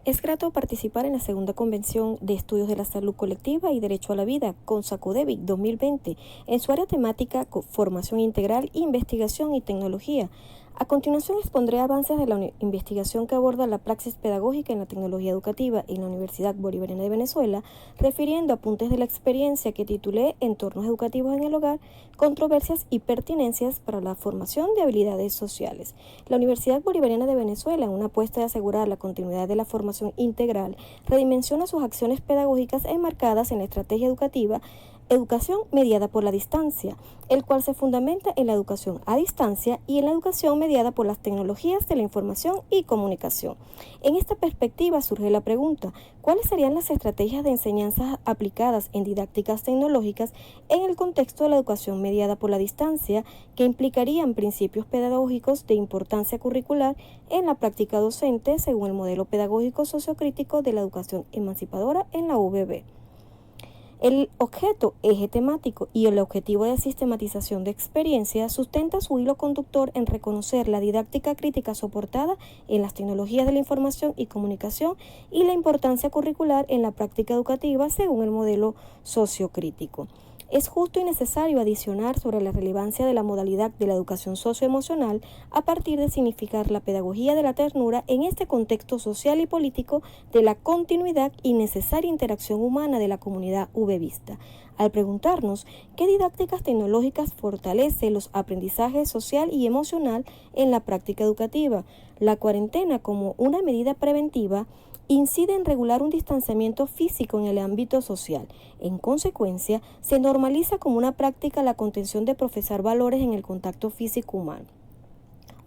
Es grato participar en la segunda convención de estudios de la salud colectiva y derecho a la vida con Sacodevic 2020 en su área temática formación integral, investigación y tecnología. A continuación expondré avances de la investigación que aborda la praxis pedagógica en la tecnología educativa en la Universidad Bolivariana de Venezuela, refiriendo a apuntes de la experiencia que titulé Entornos educativos en el hogar, controversias y pertinencias para la formación de habilidades sociales. La Universidad Bolivariana de Venezuela, en una apuesta de asegurar la continuidad de la formación integral, redimensiona sus acciones pedagógicas enmarcadas en la estrategia educativa Educación mediada por la distancia, el cual se fundamenta en la educación a distancia y en la educación mediada por las tecnologías de la información y comunicación. En esta perspectiva surge la pregunta, ¿cuáles serían las estrategias de enseñanza aplicadas en didácticas tecnológicas en el contexto de la educación mediada por la distancia que implicarían principios pedagógicos de importancia curricular en la práctica docente según el modelo pedagógico sociocrítico de la educación emancipadora en la UBB? El objeto, eje temático y el objetivo de sistematización de experiencia sustenta su hilo conductor en reconocer la didáctica crítica soportada en las tecnologías de la información y comunicación y la importancia curricular en la práctica educativa según el modelo sociocrítico. Es justo y necesario adicionar sobre la relevancia de la modalidad de la educación socioemocional a partir de significar la pedagogía de la ternura en este contexto social y político de la continuidad y necesaria interacción humana de la comunidad ubevista. Al preguntarnos qué didácticas tecnológicas fortalece los aprendizajes social y emocional en la práctica educativa, la cuarentena como una medida preventiva incide en regular un distanciamiento físico en el ámbito social. En consecuencia, se normaliza como una práctica la contención de profesar valores en el contacto físico humano.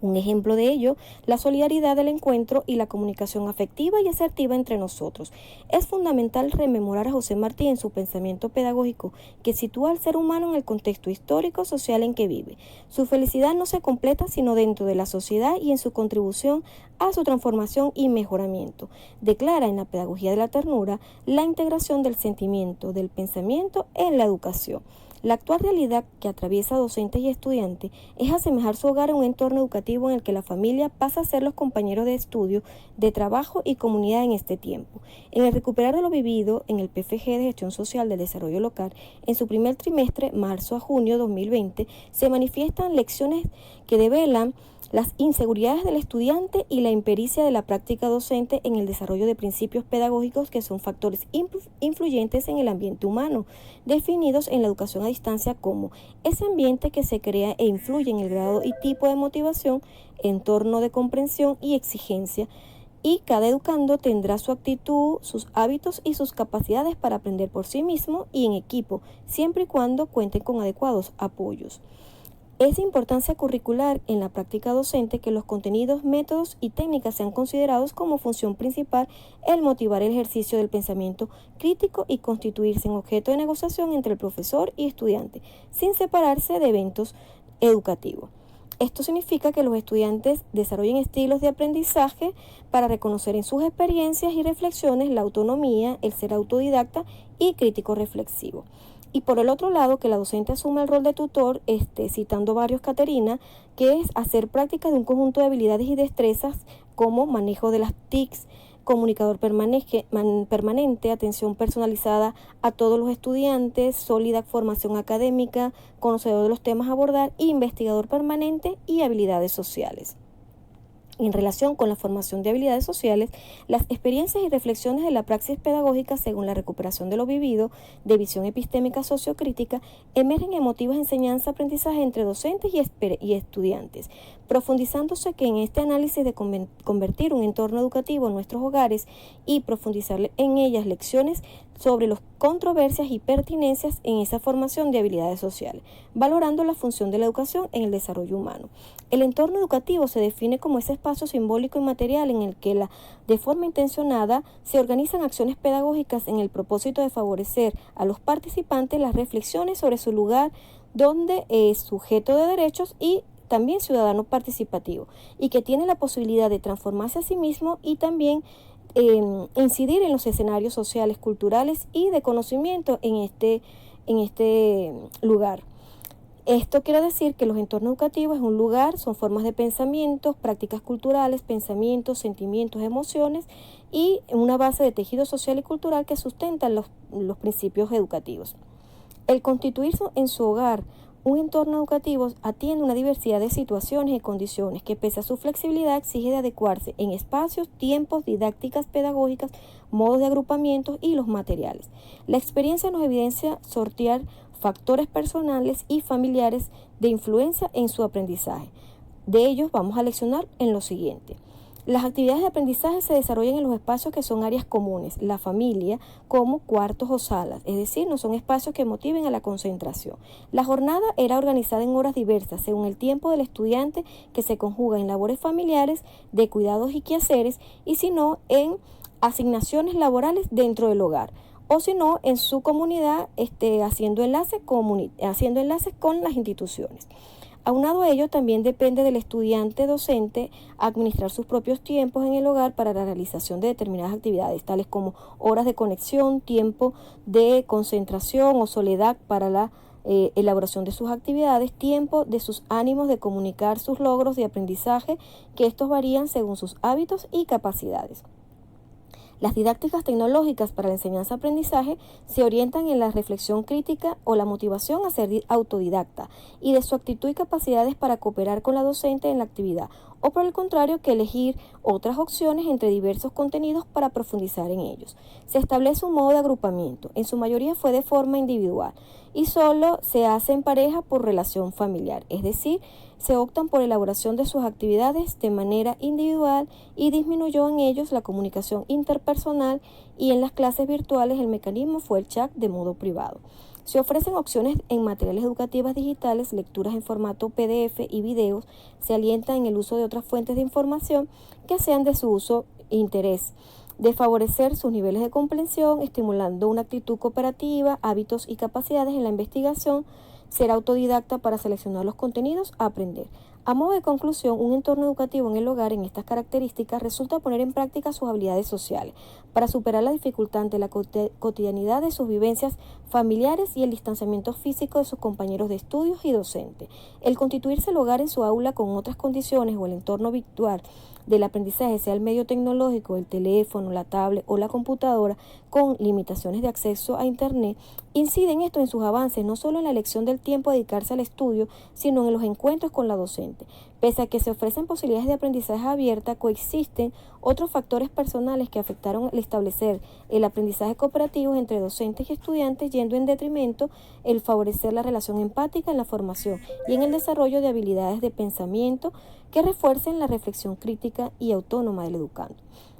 Un ejemplo de ello, la solidaridad del encuentro y la comunicación afectiva y asertiva entre nosotros. Es fundamental rememorar a José Martí en su pensamiento pedagógico que sitúa al ser humano en el contexto histórico social en que vive. Su felicidad no se completa sino dentro de la sociedad y en su contribución a su transformación y mejoramiento. Declara en la pedagogía de la ternura la integración del sentimiento, del pensamiento en la educación. La actual realidad que atraviesa docentes y estudiantes es asemejar su hogar a un entorno educativo en el que la familia pasa a ser los compañeros de estudio, de trabajo y comunidad en este tiempo. En el recuperar de lo vivido en el PFG de Gestión Social del Desarrollo Local, en su primer trimestre, marzo a junio 2020, se manifiestan lecciones que develan las inseguridades del estudiante y la impericia de la práctica docente en el desarrollo de principios pedagógicos que son factores influyentes en el ambiente humano, definidos en la educación a distancia como ese ambiente que se crea e influye en el grado y tipo de motivación, entorno de comprensión y exigencia, y cada educando tendrá su actitud, sus hábitos y sus capacidades para aprender por sí mismo y en equipo, siempre y cuando cuenten con adecuados apoyos. Es de importancia curricular en la práctica docente que los contenidos, métodos y técnicas sean considerados como función principal el motivar el ejercicio del pensamiento crítico y constituirse en objeto de negociación entre el profesor y estudiante, sin separarse de eventos educativos. Esto significa que los estudiantes desarrollen estilos de aprendizaje para reconocer en sus experiencias y reflexiones la autonomía, el ser autodidacta y crítico reflexivo. Y por el otro lado, que la docente asuma el rol de tutor, citando varios, Caterina, que es hacer práctica de un conjunto de habilidades y destrezas como manejo de las TICs, comunicador permanente, atención personalizada a todos los estudiantes, sólida formación académica, conocedor de los temas a abordar, investigador permanente y habilidades sociales. En relación con la formación de habilidades sociales, las experiencias y reflexiones de la praxis pedagógica según la recuperación de lo vivido, de visión epistémica sociocrítica, emergen en motivos de enseñanza-aprendizaje entre docentes y estudiantes, profundizándose que en este análisis de convertir un entorno educativo en nuestros hogares y profundizar en ellas lecciones sobre las controversias y pertinencias en esa formación de habilidades sociales, valorando la función de la educación en el desarrollo humano. El entorno educativo se define como ese espacio simbólico y material en el que de forma intencionada se organizan acciones pedagógicas en el propósito de favorecer a los participantes las reflexiones sobre su lugar donde es sujeto de derechos y también ciudadano participativo, y que tiene la posibilidad de transformarse a sí mismo y también incidir en los escenarios sociales, culturales y de conocimiento en este lugar. Esto quiere decir que los entornos educativos es un lugar, son formas de pensamientos, prácticas culturales, pensamientos, sentimientos, emociones y una base de tejido social y cultural que sustentan los principios educativos. El constituirse en su hogar un entorno educativo atiende una diversidad de situaciones y condiciones que, pese a su flexibilidad, exige de adecuarse en espacios, tiempos, didácticas pedagógicas, modos de agrupamiento y los materiales. La experiencia nos evidencia sortear factores personales y familiares de influencia en su aprendizaje. De ellos vamos a leccionar en lo siguiente. Las actividades de aprendizaje se desarrollan en los espacios que son áreas comunes, la familia, como cuartos o salas, es decir, no son espacios que motiven a la concentración. La jornada era organizada en horas diversas, según el tiempo del estudiante, que se conjuga en labores familiares, de cuidados y quehaceres, y si no, en asignaciones laborales dentro del hogar, o si no, en su comunidad, haciendo enlaces con las instituciones. Aunado a ello, también depende del estudiante docente administrar sus propios tiempos en el hogar para la realización de determinadas actividades, tales como horas de conexión, tiempo de concentración o soledad para la elaboración de sus actividades, tiempo de sus ánimos de comunicar sus logros de aprendizaje, que estos varían según sus hábitos y capacidades. Las didácticas tecnológicas para la enseñanza-aprendizaje se orientan en la reflexión crítica o la motivación a ser autodidacta y de su actitud y capacidades para cooperar con la docente en la actividad, o por el contrario, que elegir otras opciones entre diversos contenidos para profundizar en ellos. Se establece un modo de agrupamiento, en su mayoría fue de forma individual y solo se hace en pareja por relación familiar, es decir, se optan por elaboración de sus actividades de manera individual y disminuyó en ellos la comunicación interpersonal, y en las clases virtuales el mecanismo fue el chat de modo privado. Se ofrecen opciones en materiales educativas digitales, lecturas en formato PDF y videos. Se alienta en el uso de otras fuentes de información que sean de su uso e interés, de favorecer sus niveles de comprensión, estimulando una actitud cooperativa, hábitos y capacidades en la investigación, ser autodidacta para seleccionar los contenidos a aprender. A modo de conclusión, un entorno educativo en el hogar en estas características resulta poner en práctica sus habilidades sociales para superar la dificultad ante la cotidianidad de sus vivencias familiares y el distanciamiento físico de sus compañeros de estudios y docentes. El constituirse el hogar en su aula con otras condiciones o el entorno virtual del aprendizaje, sea el medio tecnológico, el teléfono, la tablet o la computadora, con limitaciones de acceso a Internet, inciden esto en sus avances, no solo en la elección del tiempo a dedicarse al estudio, sino en los encuentros con la docente. Pese a que se ofrecen posibilidades de aprendizaje abierta, coexisten otros factores personales que afectaron el establecer el aprendizaje cooperativo entre docentes y estudiantes, yendo en detrimento el favorecer la relación empática en la formación y en el desarrollo de habilidades de pensamiento que refuercen la reflexión crítica y autónoma del educando.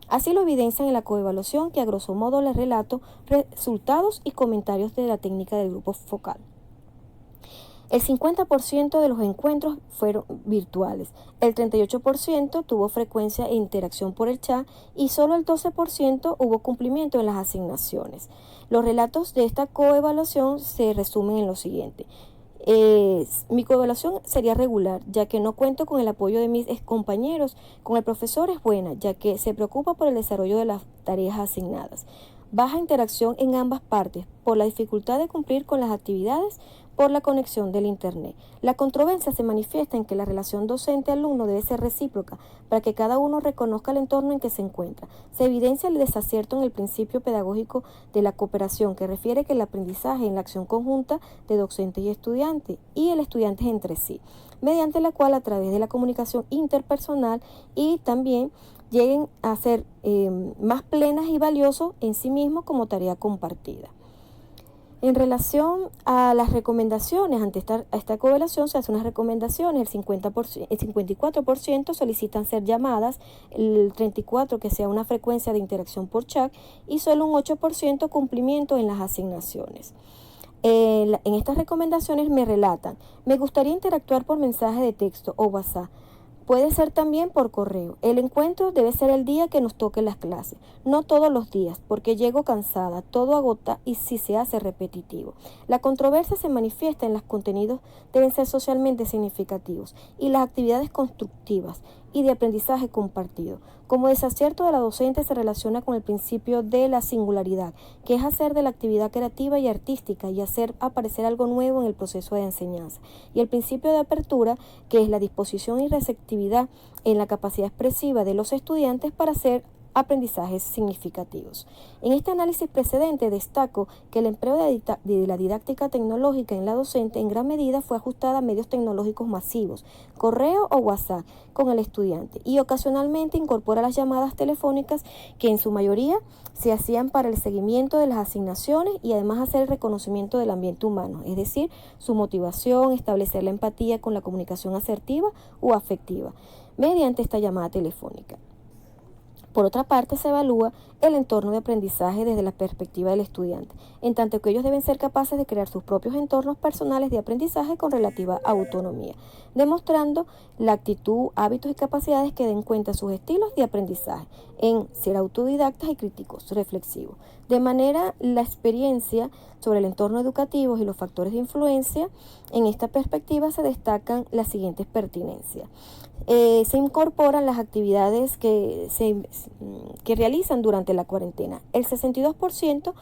Así lo evidencian en la coevaluación, que a grosso modo les relato resultados y comentarios de la técnica del grupo focal. El 50% de los encuentros fueron virtuales, el 38% tuvo frecuencia e interacción por el chat y solo el 12% hubo cumplimiento en las asignaciones. Los relatos de esta coevaluación se resumen en lo siguiente. Mi coevaluación sería regular, ya que no cuento con el apoyo de mis compañeros. Con el profesor es buena, ya que se preocupa por el desarrollo de las tareas asignadas. Baja interacción en ambas partes, por la dificultad de cumplir con las actividades por la conexión del Internet. La controversia se manifiesta en que la relación docente-alumno debe ser recíproca para que cada uno reconozca el entorno en que se encuentra. Se evidencia el desacierto en el principio pedagógico de la cooperación, que refiere que el aprendizaje en la acción conjunta de docente y estudiante el estudiante entre sí, mediante la cual, a través de la comunicación interpersonal, y también lleguen a ser más plenas y valiosos en sí mismos como tarea compartida. En relación a las recomendaciones, ante esta coevaluación se hacen unas recomendaciones. El 54% solicitan ser llamadas, el 34% que sea una frecuencia de interacción por chat y solo un 8% cumplimiento en las asignaciones. En estas recomendaciones me relatan: me gustaría interactuar por mensaje de texto o WhatsApp. Puede ser también por correo. El encuentro debe ser el día que nos toque las clases, no todos los días, porque llego cansada, todo agota y si se hace repetitivo. La controversia se manifiesta en los contenidos, deben ser socialmente significativos, y las actividades constructivas y de aprendizaje compartido. Como desacierto de la docente se relaciona con el principio de la singularidad, que es hacer de la actividad creativa y artística y hacer aparecer algo nuevo en el proceso de enseñanza. Y el principio de apertura, que es la disposición y receptividad en la capacidad expresiva de los estudiantes para hacer aprendizajes significativos. En este análisis precedente destaco que el empleo de la didáctica tecnológica en la docente en gran medida fue ajustada a medios tecnológicos masivos, correo o WhatsApp con el estudiante, y ocasionalmente incorpora las llamadas telefónicas que en su mayoría se hacían para el seguimiento de las asignaciones y además hacer el reconocimiento del ambiente humano, es decir, su motivación, establecer la empatía con la comunicación asertiva o afectiva mediante esta llamada telefónica. Por otra parte, se evalúa el entorno de aprendizaje desde la perspectiva del estudiante, en tanto que ellos deben ser capaces de crear sus propios entornos personales de aprendizaje con relativa autonomía, demostrando la actitud, hábitos y capacidades que den cuenta de sus estilos de aprendizaje, en ser autodidactas y críticos, reflexivos. De manera, la experiencia sobre el entorno educativo y los factores de influencia, en esta perspectiva se destacan las siguientes pertinencias. Se incorporan las actividades que realizan durante la cuarentena. El 62%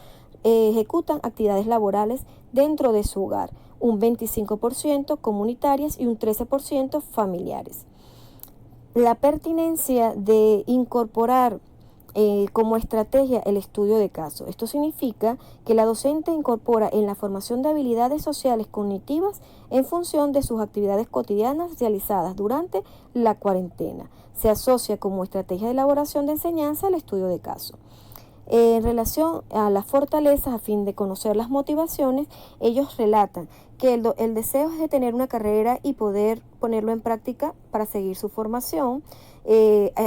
ejecutan actividades laborales dentro de su hogar, un 25% comunitarias y un 13% familiares. La pertinencia de incorporar como estrategia el estudio de caso. Esto significa que la docente incorpora en la formación de habilidades sociales cognitivas en función de sus actividades cotidianas realizadas durante la cuarentena. Se asocia como estrategia de elaboración de enseñanza el estudio de caso. En relación a las fortalezas, a fin de conocer las motivaciones, ellos relatan que el deseo es de tener una carrera y poder ponerlo en práctica para seguir su formación.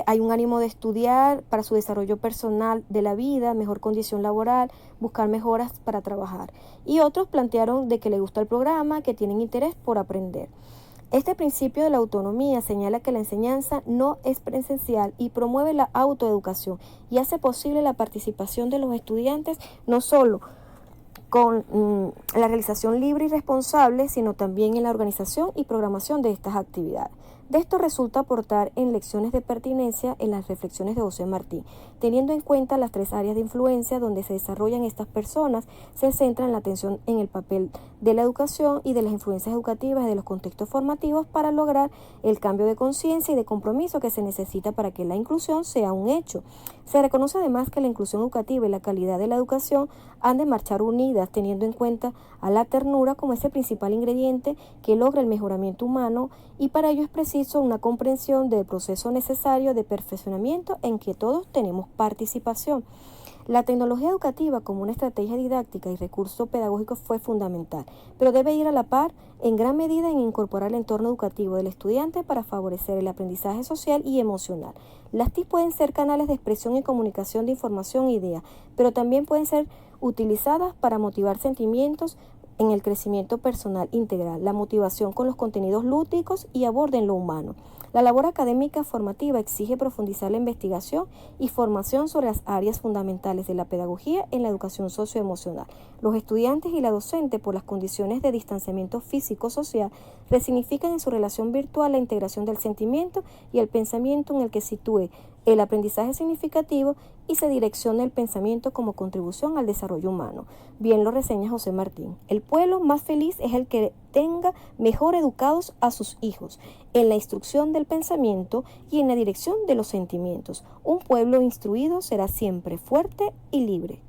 Hay un ánimo de estudiar para su desarrollo personal de la vida, mejor condición laboral, buscar mejoras para trabajar. Y otros plantearon de que les gusta el programa, que tienen interés por aprender. Este principio de la autonomía señala que la enseñanza no es presencial y promueve la autoeducación y hace posible la participación de los estudiantes no solo con la realización libre y responsable, sino también en la organización y programación de estas actividades. De esto resulta aportar en lecciones de pertinencia en las reflexiones de José Martí. Teniendo en cuenta las 3 áreas de influencia donde se desarrollan estas personas, se centra en la atención en el papel de la educación y de las influencias educativas y de los contextos formativos para lograr el cambio de conciencia y de compromiso que se necesita para que la inclusión sea un hecho. Se reconoce además que la inclusión educativa y la calidad de la educación han de marchar unidas, teniendo en cuenta a la ternura como ese principal ingrediente que logra el mejoramiento humano, y para ello es preciso una comprensión del proceso necesario de perfeccionamiento en que todos tenemos participación. La tecnología educativa como una estrategia didáctica y recurso pedagógico fue fundamental, pero debe ir a la par en gran medida en incorporar el entorno educativo del estudiante para favorecer el aprendizaje social y emocional. Las TIC pueden ser canales de expresión y comunicación de información e ideas, pero también pueden ser utilizadas para motivar sentimientos en el crecimiento personal integral, la motivación con los contenidos lúdicos y aborden lo humano. La labor académica formativa exige profundizar la investigación y formación sobre las áreas fundamentales de la pedagogía en la educación socioemocional. Los estudiantes y la docente, por las condiciones de distanciamiento físico-social, resignifican en su relación virtual la integración del sentimiento y el pensamiento en el que sitúe el aprendizaje significativo y se direcciona el pensamiento como contribución al desarrollo humano. Bien lo reseña José Martín. El pueblo más feliz es el que tenga mejor educados a sus hijos en la instrucción del pensamiento y en la dirección de los sentimientos. Un pueblo instruido será siempre fuerte y libre.